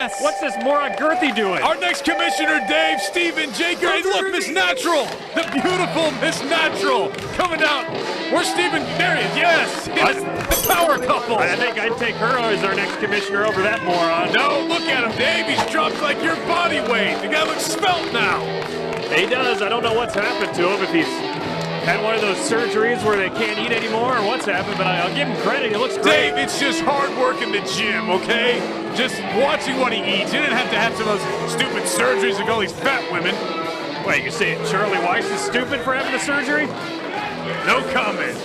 What's this moron Girthy doing? Our next commissioner, Dave, Steven, Jaker. Hey, look, Miss Natural. The beautiful Miss Natural coming out. Where's Steven? There he is. Yes. The power couple. I think I'd take her as our next commissioner over that moron. No, look at him, Dave. He's dropped like your body weight. The guy looks svelte now. He does. I don't know what's happened to him, if he's had one of those surgeries where they can't eat anymore or what's happened, but I'll give him credit. He looks great. Dave, it's just hard work in the gym, okay? Just watching what he eats. You didn't have to have some of those stupid surgeries like all these fat women. Wait, you saying Charlie Weiss is stupid for having the surgery? No comment.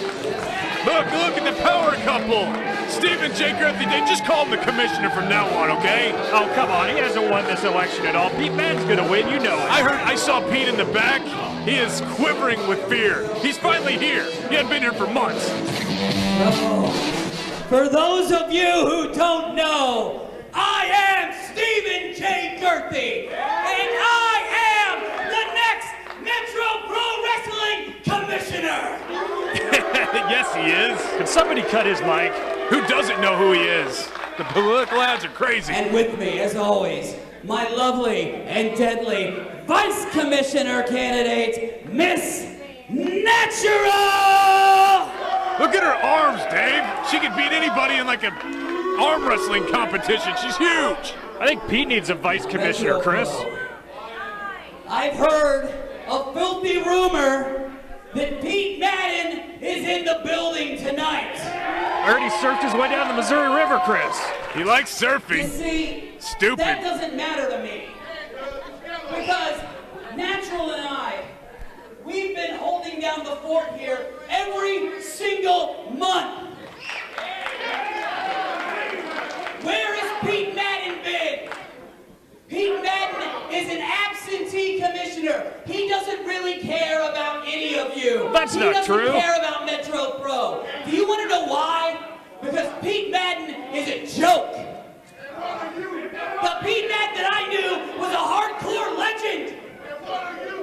Look at the power couple. Steven J. Girthy, just call him the commissioner from now on, okay? Oh, come on. He hasn't won this election at all. Pete Madden's going to win. You know it. I saw Pete in the back. He is quivering with fear. He's finally here. He hadn't been here for months. Oh. For those of you who don't know, I am Steven J. Girthy, and I am the next Metro Pro Wrestling Commissioner. Yes, he is. Can somebody cut his mic? Who doesn't know who he is? The political ads are crazy. And with me, as always, my lovely and deadly Vice Commissioner candidate, Miss Natural! Look at her arms, Dave. She could beat anybody in like an arm wrestling competition. She's huge. I think Pete needs a vice commissioner, Chris. I've heard a filthy rumor that Pete Madden is in the building tonight. I heard he surfed his way down the Missouri River, Chris. He likes surfing. You see, stupid. That doesn't matter to me. Because Natural and I, we've been holding down the fort here every single month. Where has Pete Madden been? Pete Madden is an absentee commissioner. He doesn't really care about any of you. That's not true. He doesn't care about Metro Pro. Do you want to know why? Because Pete Madden is a joke. The Pete Madden that I knew was a hardcore legend.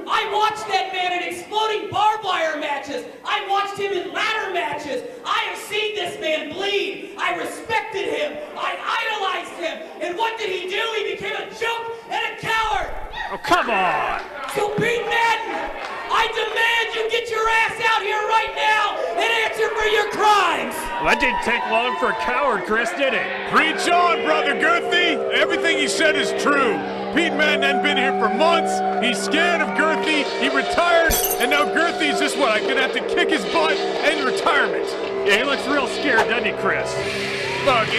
I watched that man in exploding barbed wire matches. I watched him in ladder matches. I have seen this man bleed. I respected him. I idolized him. And what did he do? He became a joke and a coward. Oh, come on. So Pete Madden, I demand you get your ass out here right now and answer for your crimes. Well, that didn't take long for a coward, Chris, did it? Preach on, Brother Girthy. Everything he said is true. Pete Madden hadn't been here for months. He's scared of Girthy. He retired, and now Girthy's just what? I'm gonna have to kick his butt in retirement. Yeah, he looks real scared, doesn't he, Chris? Look,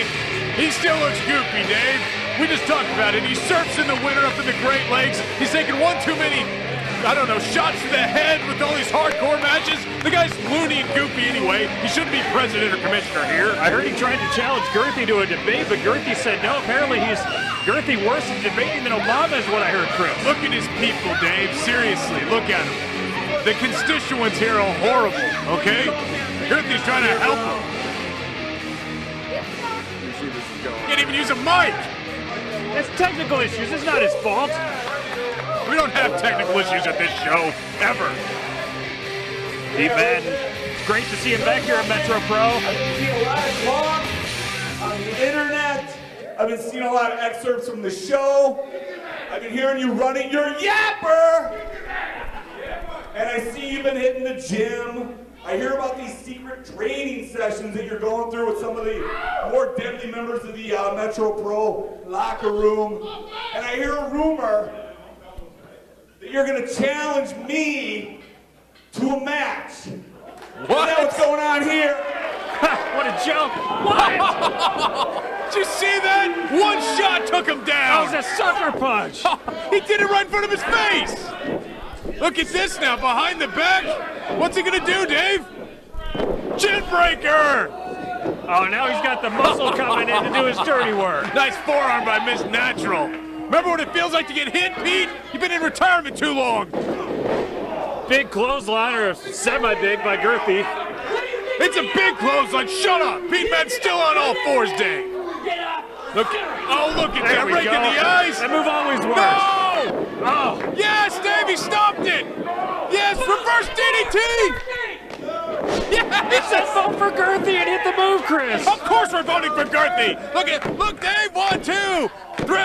he still looks goofy, Dave. We just talked about it. He surfs in the winter up in the Great Lakes. He's taking one too many, I don't know, shots to the head with all these hardcore matches. The guy's loony and goofy anyway. He shouldn't be president or commissioner here. I heard he tried to challenge Girthy to a debate, but Girthy said no. Apparently he's Girthy worse at debating than Obama is what I heard, Chris. Look at his people, Dave. Seriously, look at him. The constituents here are horrible, okay? Girthy's trying to help them. Can't even use a mic. It's technical issues. It's not his fault. We don't have technical issues at this show, ever. Pete Madden, it's great to see him back here at Metro Pro. I've been seeing a lot of talk on the internet. I've been seeing a lot of excerpts from the show. I've been hearing you running your yapper. And I see you've been hitting the gym. I hear about these secret training sessions that you're going through with some of the more deadly members of the Metro Pro locker room. And I hear a rumor that you're going to challenge me to a match. What? You know what's going on here? What a joke. What? Did you see that? One shot took him down. That was a sucker punch. He did it right in front of his face. Look at this now, behind the back. What's he gonna do, Dave? Chin breaker. Oh, now he's got the muscle coming in to do his dirty work. Nice forearm by Miss Natural. Remember what it feels like to get hit, Pete? You've been in retirement too long. Big clothesline, or semi-big by Girthy. It's a big clothesline. Shut up. Pete Madden's still on all fours, Dave. Look at that. Breaking the ice. That move always works. No! Oh. Yes, Dave, he stopped it. Yes, reverse DDT. Yes. It said vote for Girthy and hit the move, Chris. Of course we're voting for Girthy. Look, Dave. 1, 2, 3.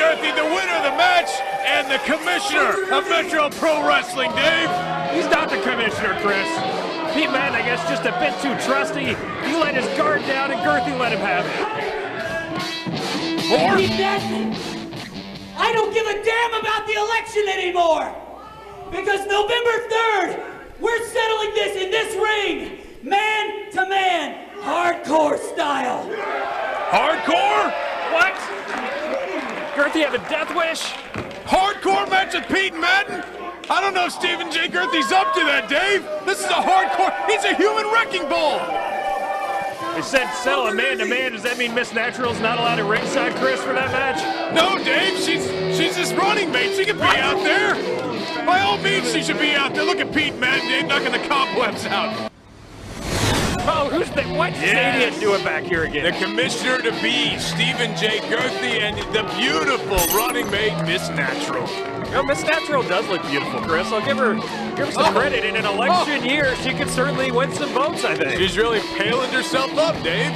Girthy, the winner of the match, and the commissioner of Metro Pro Wrestling, Dave. He's not the commissioner, Chris. Pete Madden, I guess, just a bit too trusty. He let his guard down, and Girthy let him have it. Pete Madden, I don't give a damn about the election anymore. Because November 3rd, we're settling this in this ring, man to man, hardcore style. Hardcore? What? Girthy have a death wish? Hardcore match with Pete Madden? I don't know if Stephen J. Girthy's up to that, Dave. This is a hardcore. He's a human wrecking ball. They said settle a man-to-man. Does that mean Miss Natural's not allowed at ringside, Chris, for that match? No, Dave. She's his running mate. She can be out there. By all means, she should be out there. Look at Pete Madden, Dave, knocking the cobwebs out. Oh, who's the what's this idiot doing back here again? The commissioner-to-be, Stephen J. Girthy, and the beautiful running mate, Miss Natural. You know, Miss Natural does look beautiful, Chris. I'll give her some credit. In an election year, she could certainly win some votes, I think. She's really paling herself up, Dave.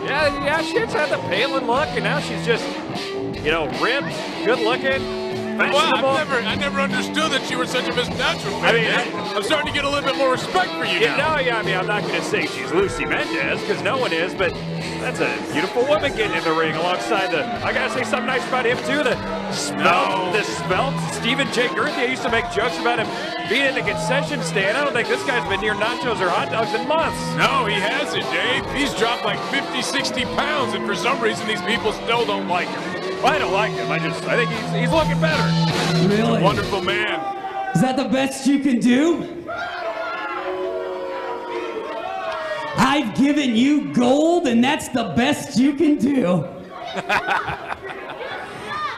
Yeah, she's had the paling look, and now she's just, you know, ripped, good-looking. Wow, I never understood that you were such a Miss Natural fan. I mean, I'm starting to get a little bit more respect for you now. I mean, I'm not going to say she's Lucy Mendez, because no one is, but that's a beautiful woman getting in the ring alongside I got to say something nice about him, too, the svelte Stephen J. Girthy. I used to make jokes about him being in the concession stand. I don't think this guy's been near nachos or hot dogs in months. No, he hasn't, Dave. He's dropped like 50, 60 pounds, and for some reason, these people still don't like him. Well, I don't like him. I think he's looking better. Really? Wonderful man. Is that the best you can do? I've given you gold, and that's the best you can do.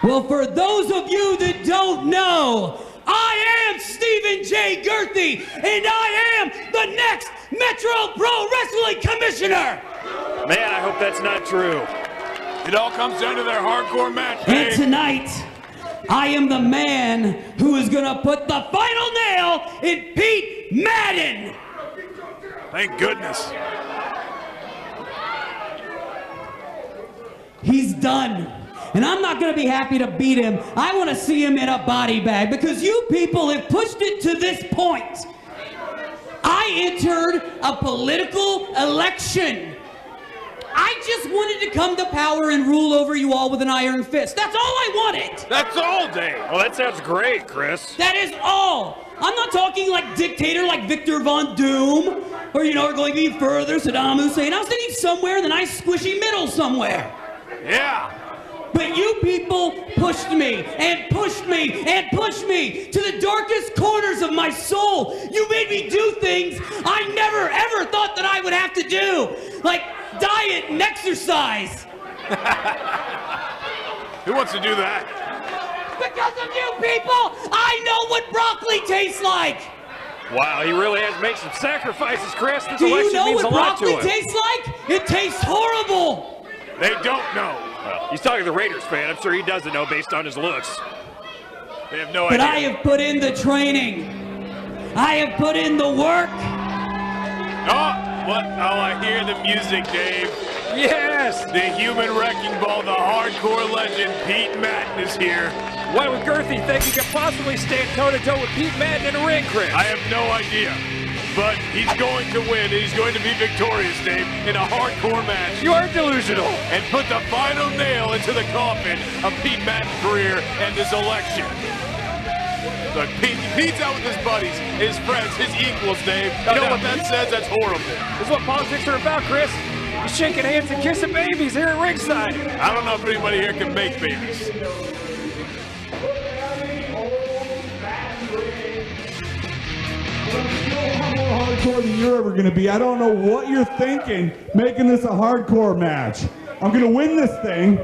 Well, for those of you that don't know, I am Stephen J. Girthy, and I am the next Metro Pro Wrestling Commissioner. Man, I hope that's not true. It all comes down to their hardcore match, And Dave. tonight, I am the man who is gonna put the final nail in Pete Madden. Thank goodness. He's done. And I'm not gonna be happy to beat him. I wanna see him in a body bag because you people have pushed it to this point. I entered a political election. I just wanted to come to power and rule over you all with an iron fist. That's all I wanted. That's all, Dave. Well, that sounds great, Chris. That is all. I'm not talking like dictator like Victor Von Doom, or or going even further, Saddam Hussein. I was thinking somewhere in the nice squishy middle somewhere. Yeah. But you people pushed me and pushed me and pushed me to the darkest corners of my soul. You made me do things I never ever thought that I would have to do, like diet and exercise. Who wants to do that? Because of you people, I know what broccoli tastes like. Wow, he really has made some sacrifices, Chris. This Do you election know means what a lot to broccoli him. tastes like? It tastes horrible. They don't know. Well, he's talking to the Raiders fan. I'm sure he doesn't know based on his looks. They have no But idea. I have put in the training. I have put in the work. Oh, what? Oh, I hear the music, Dave. Yes! The human wrecking ball, the hardcore legend, Pete Madden is here. Why would Girthy think he could possibly stand toe-to-toe with Pete Madden in a ring, Chris? I have no idea. But he's going to win. He's going to be victorious, Dave, in a hardcore match. You are delusional. And put the final nail into the coffin of Pete Madden's career and his election. Look, Pete's out with his buddies, his friends, his equals, Dave. You know what that says? That's horrible. This is what politics are about, Chris. You're shaking hands and kissing babies here at ringside. I don't know if anybody here can make babies. How more hardcore than you're ever going to be. I don't know what you're thinking making this a hardcore match. I'm going to win this thing,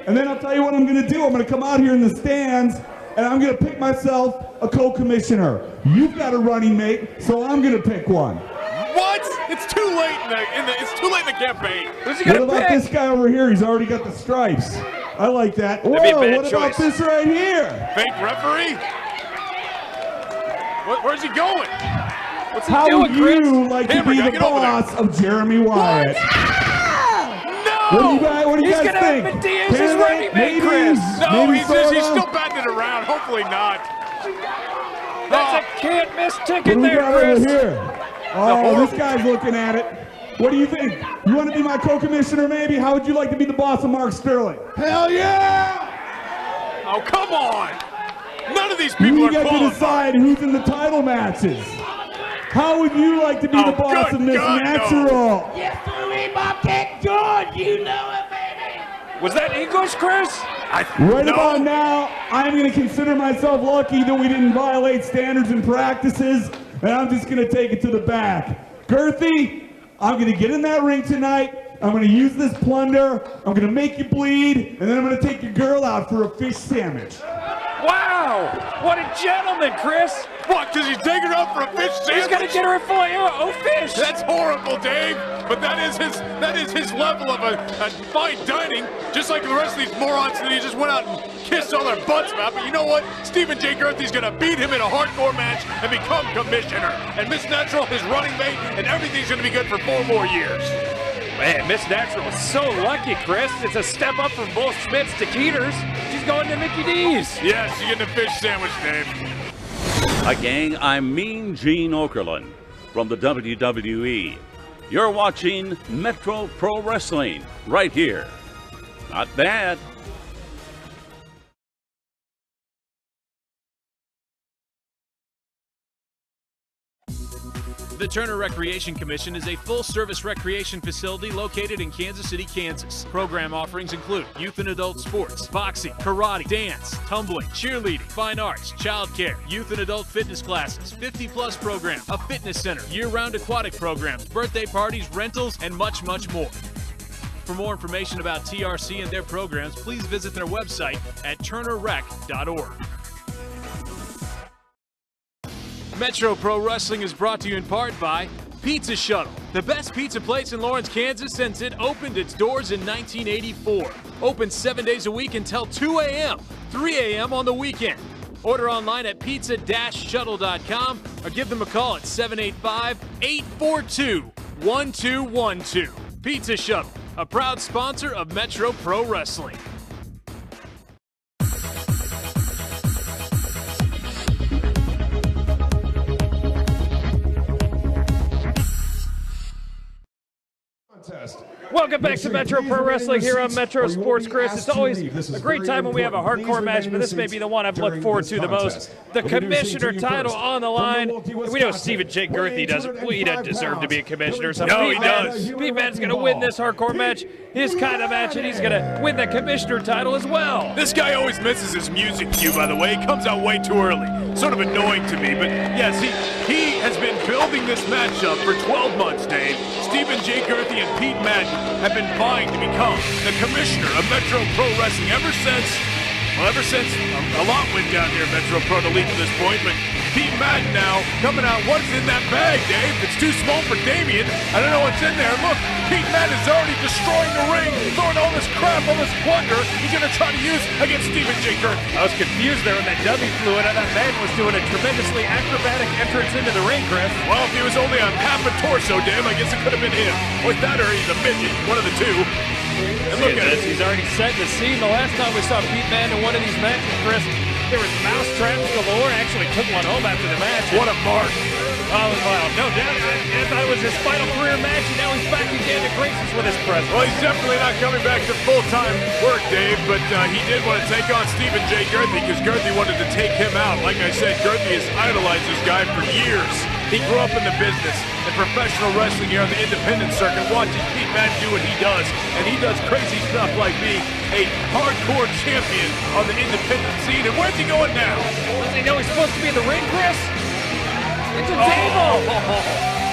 and then I'll tell you what I'm going to do. I'm going to come out here in the stands, and I'm going to pick myself a co-commissioner. You've got a running mate, so I'm going to pick one. What? It's too late it's too late in the campaign. Who's he What gonna about pick? this guy over here? He's already got the stripes. I like that. Whoa, That'd be a bad what about choice. this right here? Fake referee? Where's he going? What's he How doing, would Chris? you like to Hammer be guy, the get over there. boss of Jeremy Wyatt? No! What do you He's guys gonna think? have Diaz as running mate, Chris. No, Maybe he's sorta? still batting it around. Hopefully not. That's a can't miss What ticket do we there, got Chris. over here? Oh, this guy's looking at it. What do you think? You want to be my co-commissioner, maybe? How would you like to be the boss of Mark Sterling? Hell yeah! Oh, come on! None of these people You are get to qualified. decide who's in the title matches. How would you like to be the boss good of Miss God, no. Natural? Yes, Louis Bobcat George, you know it, baby. Was that English, Chris? Right about now, I'm going to consider myself lucky that we didn't violate standards and practices, and I'm just going to take it to the back. Girthy, I'm going to get in that ring tonight. I'm going to use this plunder. I'm going to make you bleed, and then I'm going to take your girl out for a fish sandwich. Wow! What a gentleman, Chris! What, because he's taking her up for a fish sandwich? He's gonna get her a filet o fish! That's horrible, Dave. But that is his level of a fine dining, just like the rest of these morons that he just went out and kissed all their butts about. But you know what? Stephen J. Girthy's gonna beat him in a hardcore match and become commissioner. And Miss Natural, his running mate, and everything's gonna be good for 4 more years. Man, Miss Natural is so lucky, Chris. It's a step up from both Schmitz to Keeters. She's going to Mickey D's. Yes, you're getting a fish sandwich, Dave. Hi, gang. I'm Mean Gene Okerlund from the WWE. You're watching Metro Pro Wrestling right here. Not bad. The Turner Recreation Commission is a full-service recreation facility located in Kansas City, Kansas. Program offerings include youth and adult sports, boxing, karate, dance, tumbling, cheerleading, fine arts, childcare, youth and adult fitness classes, 50-plus program, a fitness center, year-round aquatic programs, birthday parties, rentals, and much, much more. For more information about TRC and their programs, please visit their website at turnerrec.org. Metro Pro Wrestling is brought to you in part by Pizza Shuttle, the best pizza place in Lawrence, Kansas since it opened its doors in 1984. Open 7 days a week until 2 a.m., 3 a.m. on the weekend. Order online at pizza-shuttle.com or give them a call at 785-842-1212. Pizza Shuttle, a proud sponsor of Metro Pro Wrestling. Welcome back to Metro Pro Wrestling here on Metro Sports, Chris. It's always a great time when we have a hardcore match, but this may be the one I've looked forward to the most. The commissioner title on the line. We know Stephen J. Girthy doesn't deserve to be a commissioner. So No, he does. Pete Madden's going to win this hardcore match, his kind of match, and he's going to win the commissioner title as well. This guy always misses his music cue, by the way. He comes out way too early. Sort of annoying to me, but yes, he has been building this matchup for 12 months, Dave. Stephen J. Girthy and Pete Madden have been vying to become the commissioner of Metro Pro Wrestling ever since a lot went down here at Metro Pro to lead to this point, but Pete Madden now coming out. What's in that bag, Dave? It's too small for Damien. I don't know what's in there. Look, Pete Madden is already destroying the ring, throwing all this crap, all this plunder he's going to try to use against Stephen J. Girthy. I was confused there when that dummy flew in. I thought Madden was doing a tremendously acrobatic entrance into the ring, Chris. Well, if he was only on half a torso, Dave, I guess it could have been him. Or that, or he's a midget, one of the two. And look at this. it. He's already setting the scene. The last time we saw Pete Madden in one of these matches, Chris, there was mouse traps galore. Actually took one home after the match. What a mark. Oh, well, no doubt. I thought it was his final career match, and now he's back again to graces with his presence. Well, he's definitely not coming back to full-time work, Dave, but he did want to take on Stephen J. Girthy because Girthy wanted to take him out. Like I said, Girthy has idolized this guy for years. He grew up in the business and professional wrestling here on the independent circuit, watching Pete Madden do what he does, and he does crazy stuff like being a hardcore champion on the independent scene. And where's he going now? Does he know he's supposed to be in the ring, Chris? It's a table!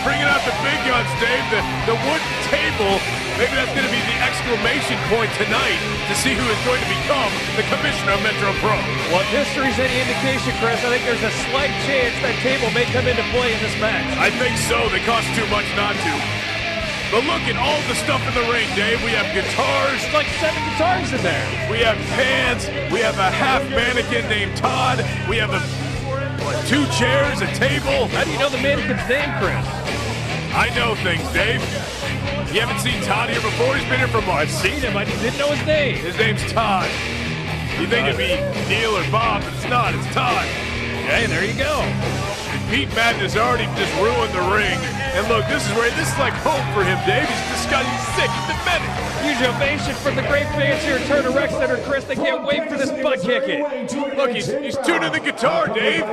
Bringing out the big guns, Dave, the wooden table. Maybe that's going to be the exclamation point tonight to see who is going to become the commissioner of Metro Pro. Well, if history's any indication, Chris, I think there's a slight chance that table may come into play in this match. I think so. They cost too much not to. But look at all the stuff in the ring, Dave. We have guitars. There's like 7 guitars in there. We have pans. We have a half mannequin named Todd. We have 2 chairs, a table. How do you know the mannequin's name, Chris? I know things, Dave. You haven't seen Todd here before? He's been here for months. I've seen him. I just didn't know his name. His name's Todd. You think it'd be Neil or Bob, but it's not. It's Todd. Okay, there you go. Pete Madden has already just ruined the ring. And look, this is like home for him, Dave. He's sick. He's demented. Huge ovation from the great fans here at Turner Rec Center, Chris. They can't wait for this butt kicking. Look, he's tuning the guitar, Dave.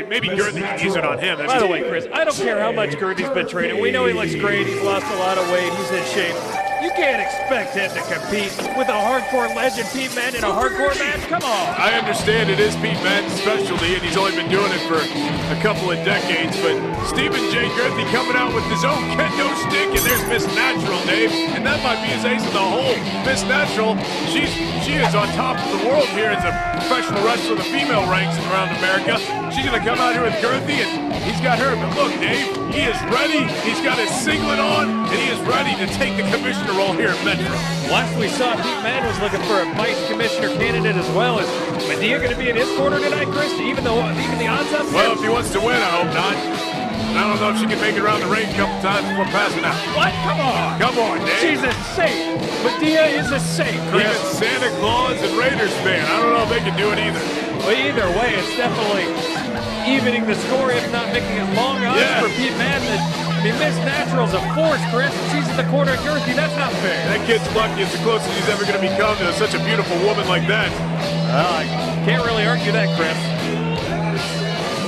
Maybe Girthy can use it on him. By the way, Chris, I don't care how much Girthy's been training. We know he looks great. He's lost a lot of weight. He's in shape. You can't expect him to compete with a hardcore legend, Pete Madden, in a hardcore match. Come on. I understand it is Pete Madden's specialty, and he's only been doing it for a couple of decades, but Stephen J. Girthy coming out with his own kendo stick, and there's Miss Natural, Dave, and that might be his ace in the hole. Miss Natural, she is on top of the world here as a professional wrestler in the female ranks around America. She's going to come out here with Girthy, and he's got her. But look, Dave, he is ready. He's got his singlet on, and he is ready to take the commissioner role here at Metro. Last we saw, Pete Madden was looking for a vice commissioner candidate as well. Is Medea going to be in his corner tonight, Chris? Even the odds up? Well, if he wants to win, I hope not. I don't know if she can make it around the ring a couple times before passing out. What? Come on. Come on, Dave. She's a saint. Medea is a saint, Chris. Even Santa Claus and Raiders fan. I don't know if they can do it either. Well, either way, it's definitely evening the score, if not making it long odds for Pete Madden. I mean, Miss Natural's a force, Chris. She's in the corner of Girthy. That's not fair. That kid's lucky. It's the closest he's ever going to become to such a beautiful woman like that. Well, I can't really argue that, Chris.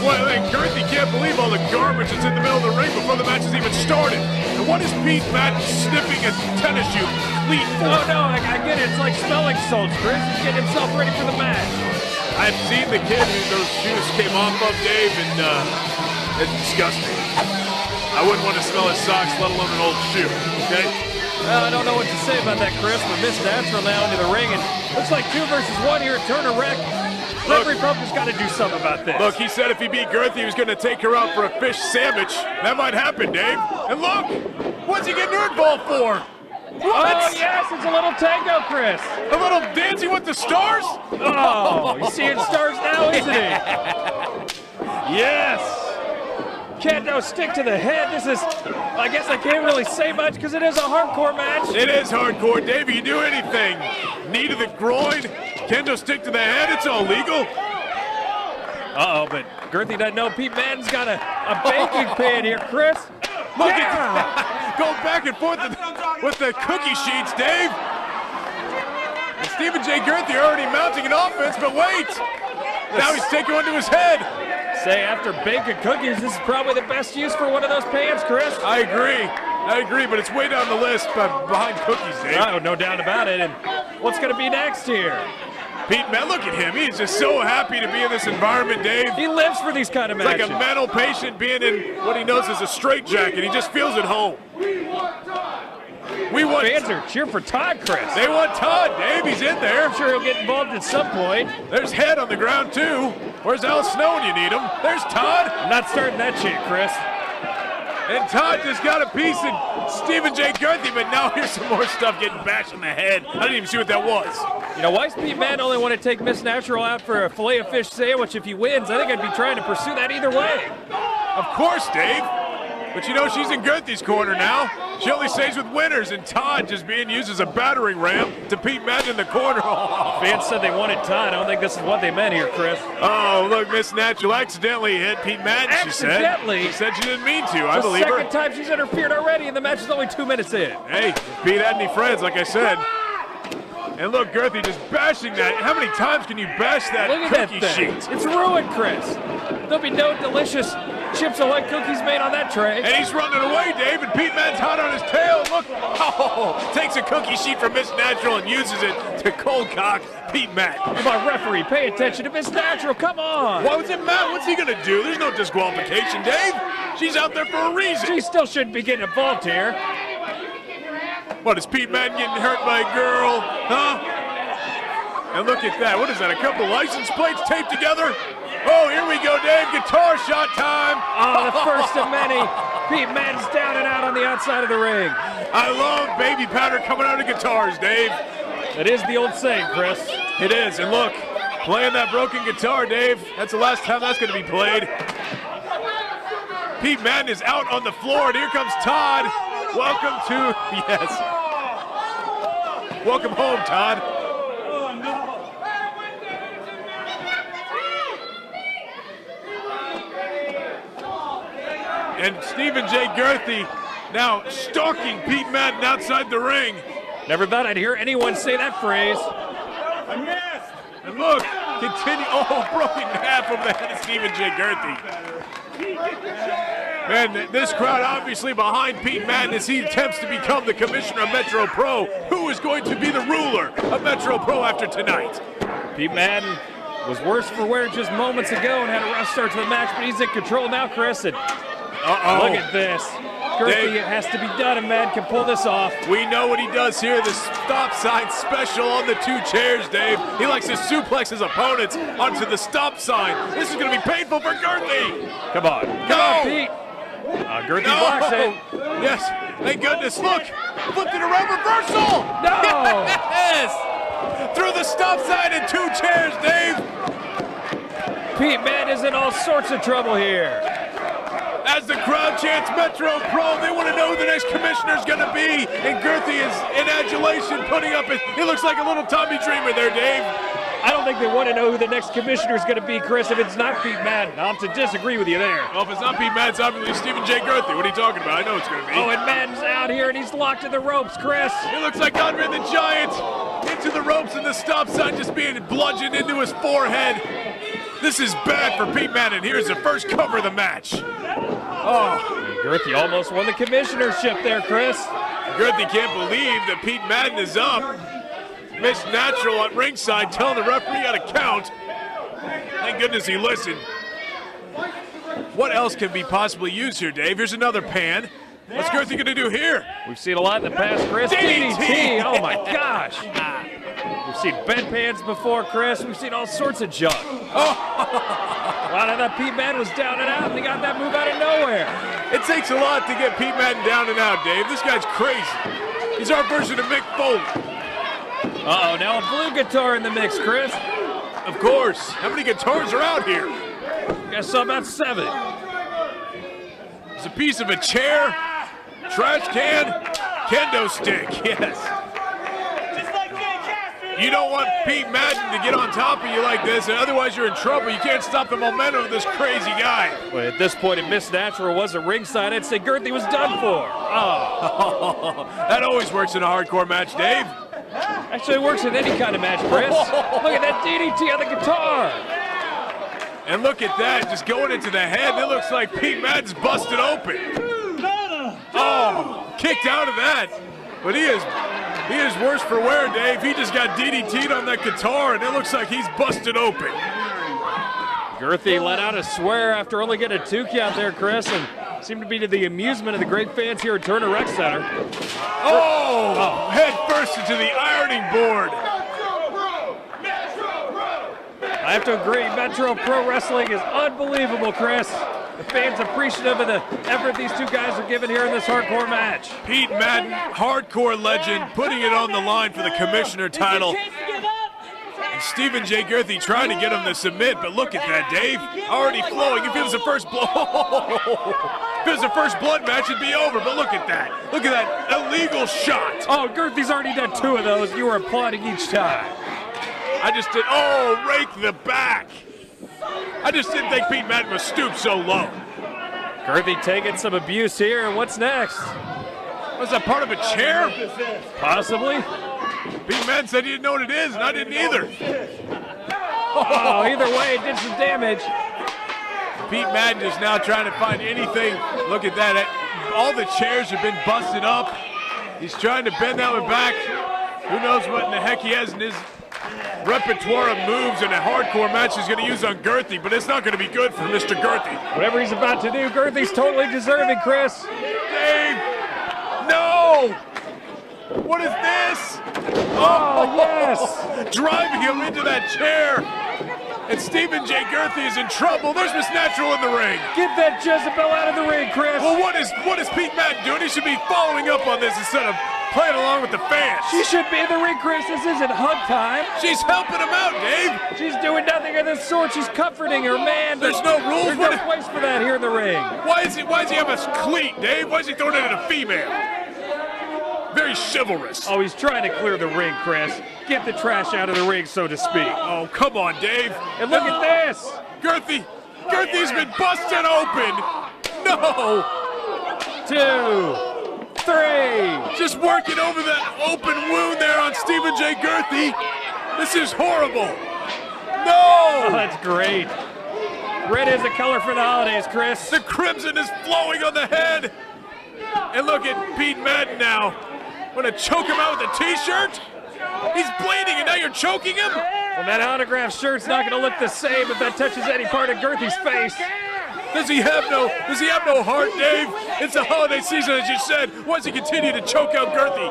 Well, and Girthy can't believe all the garbage that's in the middle of the ring before the match has even started. And what is Pete Madden sniffing a tennis shoe cleat for? Oh, no, I get it. It's like smelling salts, Chris. He's getting himself ready for the match. I've seen the kid who those shoes came off of, Dave, and it's disgusting. I wouldn't want to smell his socks, let alone an old shoe, okay? I don't know what to say about that, Chris, but Miss Natural now into the ring, and looks like 2 versus 1 here at Turner Rec. Referee Bumper's got to do something about this. Look, he said if he beat Girthy, he was going to take her out for a fish sandwich. That might happen, Dave. And look, what's he getting her involved for? What? Oh, yes, it's a little tango, Chris. A little dancing with the stars? Oh, he's seeing stars now, isn't he? Yes. Kendo stick to the head. This is, I guess I can't really say much because it is a hardcore match. It is hardcore, Dave. You can do anything. Knee to the groin, kendo stick to the head. It's all legal. Uh-oh, but Girthy doesn't know Pete Madden's got a baking pan here, Chris. Look at going back and forth with the cookie sheets, Dave. And Stephen J. Girthy already mounting an offense, but wait. Now he's taking one to his head. Say, after bacon cookies, this is probably the best use for one of those pans, Chris. I agree, but it's way down the list behind cookies, Dave. Oh, no doubt about it. And what's going to be next here? Pete, man, look at him. He's just so happy to be in this environment, Dave. He lives for these kind of matches. It's like a mental patient being in what he knows is a straitjacket. He just feels at home. Fans are cheering for Todd, Chris. They want Todd, Dave. He's in there. I'm sure he'll get involved at some point. There's Head on the ground, too. Where's Al Snow when you need him? There's Todd. I'm not starting that shit, Chris. And Todd just got a piece of Stephen J. Girthy, but now here's some more stuff getting bashed in the head. I didn't even see what that was. You know, why does Pete Madden only want to take Miss Natural out for a filet of fish sandwich if he wins? I think I'd be trying to pursue that either way. Of course, Dave. But you know, she's in Girthy's corner now. She only stays with winners, and Todd just being used as a battering ram to Pete Madden in the corner. Fans said they wanted Todd. I don't think this is what they meant here, Chris. Oh, look, Miss Natural accidentally hit Pete Madden, she said. Accidentally? She said she didn't mean to. I believe her. The second time she's interfered already, and the match is only 2 minutes in. Hey, Pete had any friends, like I said. And look, Girthy just bashing that. How many times can you bash that cookie sheet? It's ruined, Chris. There'll be no delicious Chips Ahoy cookies made on that tray. And he's running away, Dave, and Pete Madden's hot on his tail. Look, takes a cookie sheet from Miss Natural and uses it to cold cock Pete Madden. Come on, referee, pay attention to Miss Natural. Come on. Why was it Matt? What's he gonna do? There's no disqualification, Dave. She's out there for a reason. She still shouldn't be getting involved here. What, is Pete Madden getting hurt by a girl? Huh? And look at that. What is that, a couple license plates taped together? Oh, here we go, Dave. Guitar shot time. Oh, the first of many. Pete Madden's down and out on the outside of the ring. I love baby powder coming out of guitars, Dave. It is the old saying, Chris. It is, and look, playing that broken guitar, Dave. That's the last time that's going to be played. Pete Madden is out on the floor, and here comes Todd. Welcome to, yes. Welcome home, Todd. And Stephen J. Girthy now stalking Pete Madden outside the ring. Never thought I'd hear anyone say that phrase. And look, continue, broken in half over the head of Stephen J. Girthy. Man, this crowd obviously behind Pete Madden as he attempts to become the commissioner of Metro Pro. Who is going to be the ruler of Metro Pro after tonight? Pete Madden was worse for wear just moments ago and had a rough start to the match, but he's in control now, Chris. And look at this. Girthy has to be done, and Madden can pull this off. We know what he does here, the stop sign special on the 2 chairs, Dave. He likes to suplex his opponents onto the stop sign. This is going to be painful for Girthy. Come on, Pete. Girthy blocks it. Yes, thank goodness. Look, flipped it around, reversal. No. Yes. Through the stop sign and 2 chairs, Dave. Pete Madden is in all sorts of trouble here. As the crowd chants Metro Pro, they want to know who the next commissioner is going to be. And Girthy is in adulation, putting up his, he looks like a little Tommy Dreamer there, Dave. I don't think they want to know who the next commissioner is going to be, Chris, if it's not Pete Madden. I'll have to disagree with you there. Well, if it's not Pete Madden, it's obviously Stephen J. Girthy. What are you talking about? I know it's going to be. Oh, and Madden's out here, and he's locked in the ropes, Chris. He looks like Andre the Giant into the ropes, and the stop sign just being bludgeoned into his forehead. This is bad for Pete Madden. Here's the first cover of the match. Oh, Girthy almost won the commissionership there, Chris. Girthy can't believe that Pete Madden is up. Miss Natural at ringside telling the referee how to count. Thank goodness he listened. What else can be possibly used here, Dave? Here's another pan. What's Girthy going to do here? We've seen a lot in the past, Chris. DDT. Oh, my gosh. We've seen bedpans before, Chris. We've seen all sorts of junk. Oh. Wow, I thought Pete Madden was down and out, and he got that move out of nowhere. It takes a lot to get Pete Madden down and out, Dave. This guy's crazy. He's our version of Mick Foley. Uh-oh, now a blue guitar in the mix, Chris. Of course. How many guitars are out here? Guess so, about 7. It's a piece of a chair, trash can, kendo stick, yes. You don't want Pete Madden to get on top of you like this, and otherwise you're in trouble. You can't stop the momentum of this crazy guy. Well, at this point, if Miss Natural wasn't ringside, I'd say Girthy was done for. Oh, that always works in a hardcore match, Dave. Actually, it works in any kind of match, Chris. Look at that DDT on the guitar. And look at that, just going into the head. It looks like Pete Madden's busted open. Oh, kicked out of that. But he is worse for wear, Dave. He just got DDT'd on that guitar, and it looks like he's busted open. Girthy let out a swear after only getting a 2 count there, Chris, and seemed to be to the amusement of the great fans here at Turner Rec Center. Oh, head first into the ironing board. I have to agree, Metro Pro Wrestling is unbelievable, Chris. The fans appreciative of the effort these 2 guys are giving here in this hardcore match. Pete Madden, hardcore legend, putting it on the line for the commissioner title. And Stephen J. Girthy trying to get him to submit, but look at that, Dave. Already flowing. If it was the first blow, if it was the first blood match, it'd be over, but look at that. Look at that illegal shot. Oh, Girthy's already done 2 of those. You were applauding each time. I just did, rake the back. I just didn't think Pete Madden was stooped so low. Girthy taking some abuse here, and what's next? Was that part of a chair? Possibly. Pete Madden said he didn't know what it is, and I didn't either. Oh, either way, it did some damage. Pete Madden is now trying to find anything. Look at that. All the chairs have been busted up. He's trying to bend that one back. Who knows what in the heck he has in his repertoire of moves in a hardcore match he's going to use on Girthy, but it's not going to be good for Mr. Girthy. Whatever he's about to do, Girthy's totally deserving, Chris. Dave! No! What is this? Oh, yes! Driving him into that chair. And Stephen J. Girthy is in trouble. There's Miss Natural in the ring. Get that Jezebel out of the ring, Chris. Well, what is Pete Madden doing? He should be following up on this instead of playing along with the fans. She should be in the ring, Chris. This isn't hug time. She's helping him out, Dave. She's doing nothing of this sort. She's comforting her man. There's no rules. There's no place for that here in the ring. Why does he have a cleat, Dave? Why is he throwing it at a female? very chivalrous. Oh, he's trying to clear the ring, Chris. Get the trash out of the ring, so to speak. Oh, come on, Dave. And look at this. Girthy's been busted open. No. 2, 3. Just working over that open wound there on Stephen J. Girthy. This is horrible. Oh, No. that's great. Red is the color for the holidays, Chris. The crimson is flowing on the head. And look at Pete Madden now. Want to choke him out with a T-shirt? He's bleeding, and now you're choking him? Well, that autographed shirt's not going to look the same if that touches any part of Girthy's face. Does he have no heart, Dave? It's the holiday season, as you said. Why does he continue to choke out Girthy?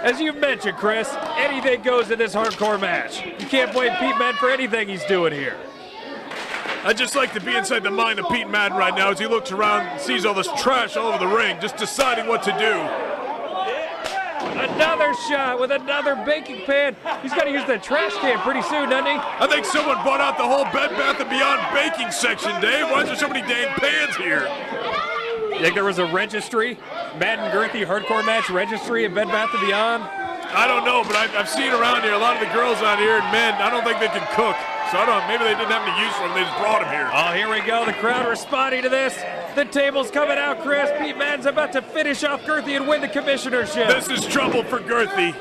As you mentioned, Chris, anything goes in this hardcore match. You can't blame Pete Madden for anything he's doing here. I'd just like to be inside the mind of Pete Madden right now as he looks around and sees all this trash all over the ring, just deciding what to do. Another shot with another baking pan. He's got to use that trash can pretty soon, doesn't he? I think someone bought out the whole Bed Bath & Beyond baking section, Dave. Why is there so many dang pans here? You think there was a registry? Madden Girthy hardcore match registry in Bed Bath & Beyond? I don't know, but I've seen around here a lot of the girls out here and men, I don't think they can cook. So I don't know, maybe they didn't have any use for them, they just brought them here. Oh, here we go, the crowd responding to this. The table's coming out, Chris. Pete Madden's about to finish off Girthy and win the commissionership. This is trouble for Girthy.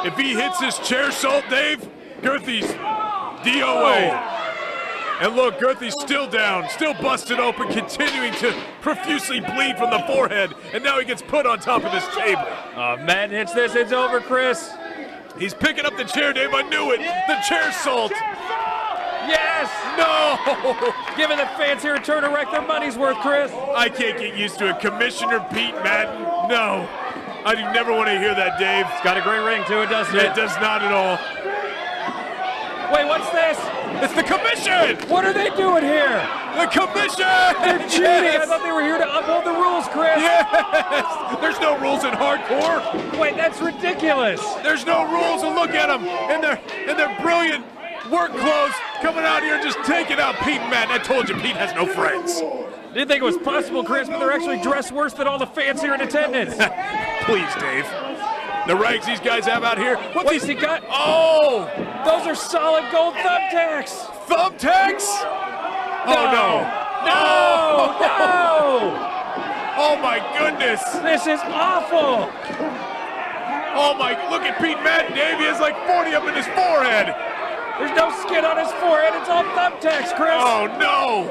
If he hits his chair salt, Dave, Girthy's DOA. And look, Girthy's still down, still busted open, continuing to profusely bleed from the forehead, and now he gets put on top of this table. Oh, Madden hits this, it's over, Chris. He's picking up the chair, Dave, I knew it. The chair salt. Yes! No! Giving the fans here a turn to wreck their money's worth, Chris. I can't get used to it. Commissioner Pete Madden, no. I do never want to hear that, Dave. It's got a great ring to it, doesn't it? It does not at all. Wait, what's this? It's the commission! What are they doing here? The commission! They're cheating. I thought they were here to uphold the rules, Chris. Yes! There's no rules in hardcore. Wait, that's ridiculous. There's no rules, and look at them in their brilliant work clothes coming out here and just taking out Pete Madden. I told you, Pete has no friends. Didn't think it was possible, Chris, but they're actually dressed worse than all the fans here in attendance. Please, Dave. The rags these guys have out here. What's he got? Oh! Those are solid gold thumbtacks. Thumbtacks? Oh, no. No! No! Oh, my goodness. This is awful. Oh, my, look at Pete Madden, Dave. He has like 40 up in his forehead. There's no skin on his forehead. It's all thumbtacks, Chris. Oh, no.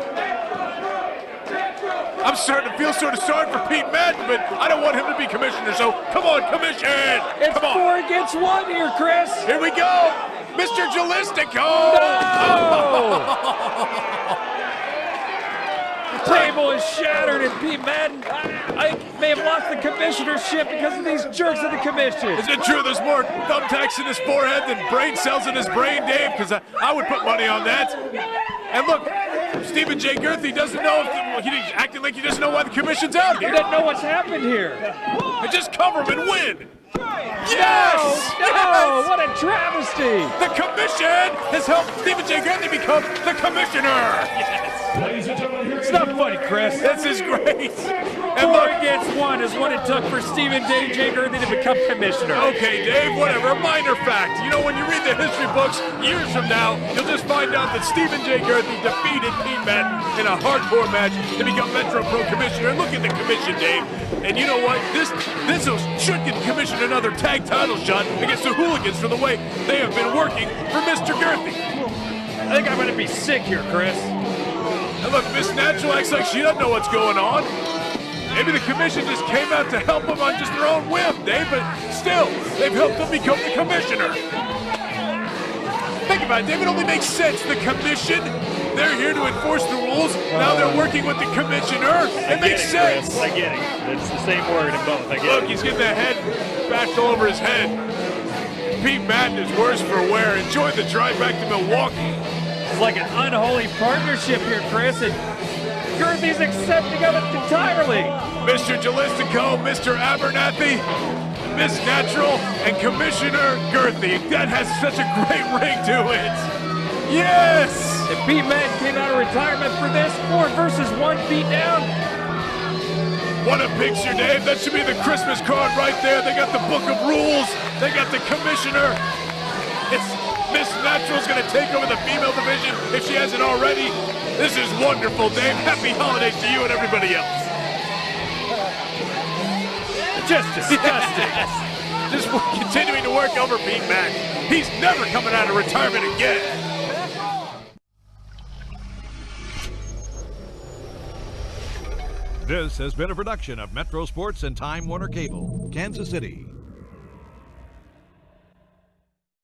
I'm starting to feel sort of sorry for Pete Madden, but I don't want him to be commissioner, so come on, commission! It's come on. 4 against 1 here, Chris. Here we go! Mr. Jalistico! No! The table is shattered, and Pete Madden, I may have lost the commissionership because of these jerks of the commission. Is it true there's more thumbtacks in his forehead than brain cells in his brain, Dave? Because I would put money on that. And look, Stephen J. Girthy doesn't know, he's acting like he doesn't know why the commission's out here. He doesn't know what's happened here. And just cover him and win. Yes! No! Yes! What a travesty! The commission has helped Stephen J. Girthy become the commissioner. Yes! It's not funny, Chris. This is great. And 4 against 1 is what it took for Stephen J. Girthy to become commissioner. Okay, Dave, whatever. A minor fact. You know, when you read the history books years from now, you'll just find out that Stephen J. Girthy defeated Pete Madden in a hardcore match to become Metro Pro Commissioner. Look at the commission, Dave. And you know what? This should get the commission another tag title shot against the Hooligans for the way they have been working for Mr. Girthy. I think I'm going to be sick here, Chris. And look, Miss Natural acts like she doesn't know what's going on. Maybe the commission just came out to help them on just their own whim, Dave, but still, they've helped them become the commissioner. Think about it, Dave, it only makes sense. The commission, they're here to enforce the rules. Now they're working with the commissioner. It makes sense. Chris. I get it. It's the same word in both. I get Look, it. he's getting the head bashed all over his head. Pete Madden is worse for wear. Enjoy the drive back to Milwaukee. It's like an unholy partnership here, Chris, and Girthy's accepting of it entirely. Mr. Jalistico, Mr. Abernathy, Miss Natural, and Commissioner Girthy. That has such a great ring to it. Yes! If Pete Madden came out of retirement for this, 4 versus 1 beat down. What a picture, Dave. That should be the Christmas card right there. They got the book of rules. They got the commissioner. It's Miss Natural's going to take over the female division if she hasn't already. This is wonderful, Dave. Happy holidays to you and everybody else. Just disgusting. Just continuing to work over Pete Mack. He's never coming out of retirement again. This has been a production of Metro Sports and Time Warner Cable, Kansas City.